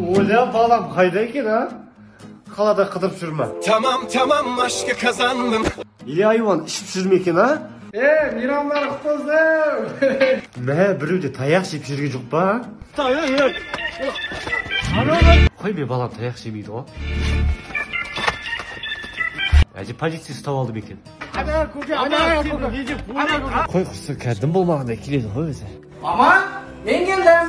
Ola balam kayda ekin ha? Kalada kıdırıp sürme. Tamam aşkı kazandım. İli hayvan işip sürme ekin ha? Miramlar kutlusun. Ne birivde tayak jep жүрген жоқ па? Tayak. Қой be балам таяқ жемейді ғой. Әже полиция ұстап алды ма екен? Қой құрсы кәдім болмағандай келеді ғой өзі. Mama, ben geldim.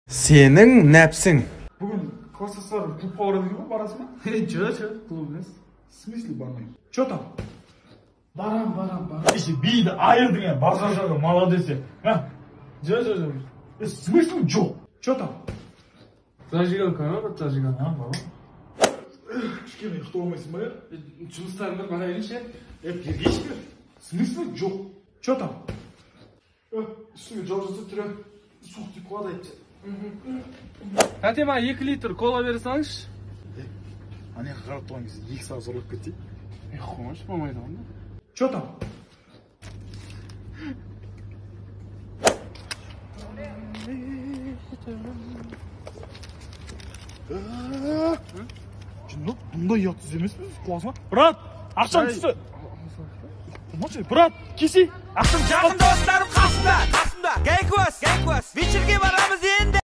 Senin nefsin. Bugün Kostaslar klubga uğradı gibi barasın mı? Жоқ, klub емес. В смысле бармайм? Чё там? Барам. İşte bir de ayırdın ya. Başka молодец. Ha? Жоқ. В смысле жоқ? Чё там? Зажигалка var, зажигалка var. Кішкене ұйықтамайсың ба? Жұмыстарымды қарайлыншы. Жерге ішпе. В смысле жоқ? Чё там? Үстіңе жаужасы түрі суық тиіп қалады айтты. Тәте маған 2 литр кола бере салыңызшы. Ане қарап тұрған кезде 2 сағат зорлап кетті. Қоймаш, болмайды онда. Чё там? Жындық, бұндай ұятсыз емес пе? Құласың ба? Брат, ақшам түсті. Құлмашы, брат, кесі. Ақшам Жақын достарым қасымда. Гейкос. Вечерге барамыз енді.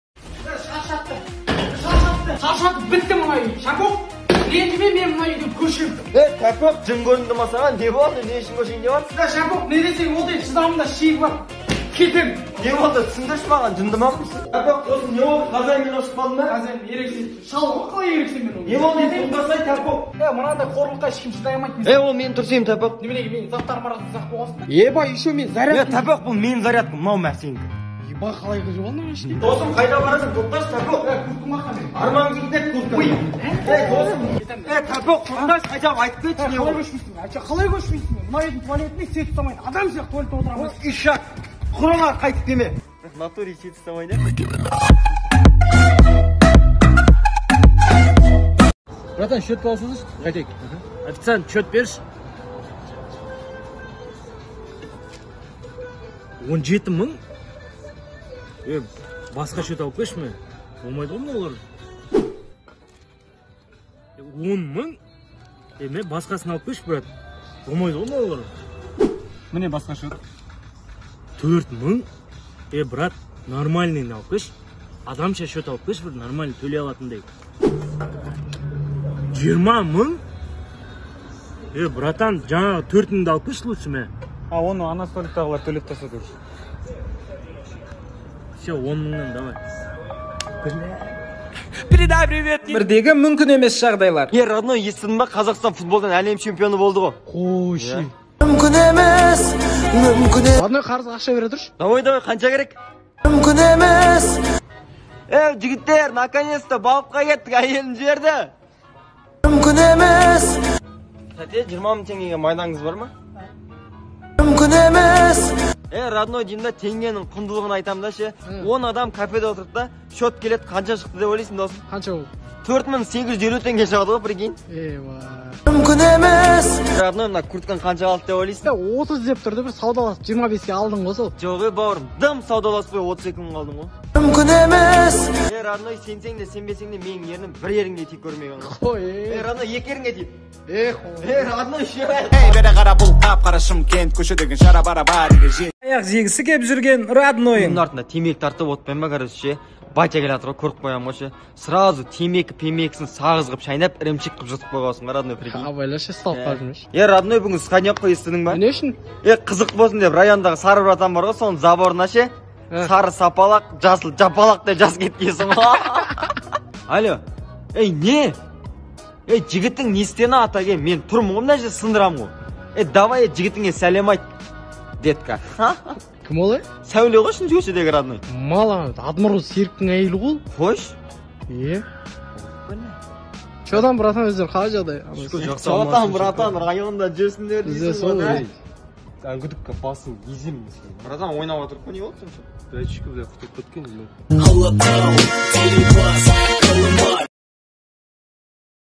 Шаршатып бітті мына үй. Шапок, ренжіме мен мына үйден көшемін. Тәпек жын көрінді ма саған? Не болды? Не үшін көшейінде бар? Шапок, не десең ол дейін шыдамында шегі бар. Кетем. Не болды? Түсіндірші маған жындыма мısın? Тәпек досын не болды? Қазаймен ұрысып қалдың ба? Қазір ерексе. Шалға қалай ерексе мен ол? Не болды? Туңдасай Тәпек. Мынандай қорлыққа ешкім шыдай алмайды. Ол мен тұрсайым Тәпек. Неменеге мен заттарым арасында сақ болғасын ба? Ебай, еще мен зарядкам. Тәпек бұл мен зарядкам, мынау мәсенді. Еба қалай қыз жоғалына ашты? Досым қайда барасың? Тоқташ Тәпек. Курткым қаққан. Арман кетеді курткам. Досым. Тәпек, тоқташ қайда айтып кетші не Қалай ол? көшмейсің? Қалай көшмейсің? Мына үйдің туалетіне сет ұстамайды. Адам сияқты туалетте отырамыз. Ишак. Құрыңа қайтып деме. Натуре сет ұстамайды. Братан, счет болсаңыз, қайтайық. Официант, счет берші. 17 мың? Басқа счет алып қойшы ме? Болмайды ғой олар. 10 мың? Мен басқасын алып қойшы, брат. Болмайды ғой олар. Міне басқа счет. 4 мың? Брат, нормальныйын алып қойшы. Адамша счет алып қойшы, бір нормальный төлей алатындай. 20 мың? Братан, жаңағы 4-іңді алып қойшы лучше ме? Оны ана столиктағылар төлеп тастады. Все, 10 мыңнан давай. Бірдегі мүмкін емес жағдайлар. Родной, естідің ба? Қазақстан футболдан әлем чемпионы болды ғой. Қойшы. Мүмкін емес. Ладно, қарыз ақша бере тұршы. Давай, қанша керек? Мүмкін емес. Жігіттер, наконец-то балыққа кеттік, әйелін жіберді. Мүмкін емес. Тәте, 20 мың теңгеге майдаңыз бар ма? Мүмкін емес. Родной деймін да, теңгенің құндылығын айтам да ше. 10 адам кафеде отырды да, счет келеді, қанша шықты деп ойлайсың досым? Қанша ол? 4850 теңге шығады ғой, прикинь. Мүмкін емес. Родной, мына курткан қанша алды деп ойлайсың? 30 деп тұрды, бір саудаласып 25-ке алдың ғой сол. Жоқ, бауырым, дым саудаласпай 32 мың қалдың ғой. Мүмкін емес. Родной, сенсең де, сенбесең де, менің ернім бір еріңде тиіп көрмеген ғой. Қой, Родной, екі еріңе тиіп. Родной, ше. Бері қара бұл қап-қара Шымкент көшедегі шара бара бар ege. Аяқ жегісі кеп жүрген роднойын. Бұның артында темекі тартып отпен ба, короче, ше. Батя келе жатыр ғой, көріп қоям ғой ше. Сразу темекісін сағыз қып шайнап, ірімшік қып жұтып қойғансың, родной, прикинь. абайлашы салып қалжымеш. Родной, бүгін сқанек қой естідің ба? Не үшін? Қызық болсын деп райондағы сары братан бар ғой, соның заборына ше. Сары сапалақ, жасыл жапалақ деп жаз кеткенсің ғой. Алло, не? Жігіттің не істені атаге, мен тұрмын ғой, мына жерде сындырам ғой. Давай жігітіңе сәлем айт, детка. Кім олай? Сәуле ғой шын көшедегі родной. Мала, Адмыру Серіктің әйелі ғой. Қош? Шодан братан өздер қалай жағдай? Шодан братан районда жүрсіңдер Бізде сол дейсің ғой. Әңгүдікке басын езем. Братан ойнап отыр, не болды сен? Датчикті құтып кеткен.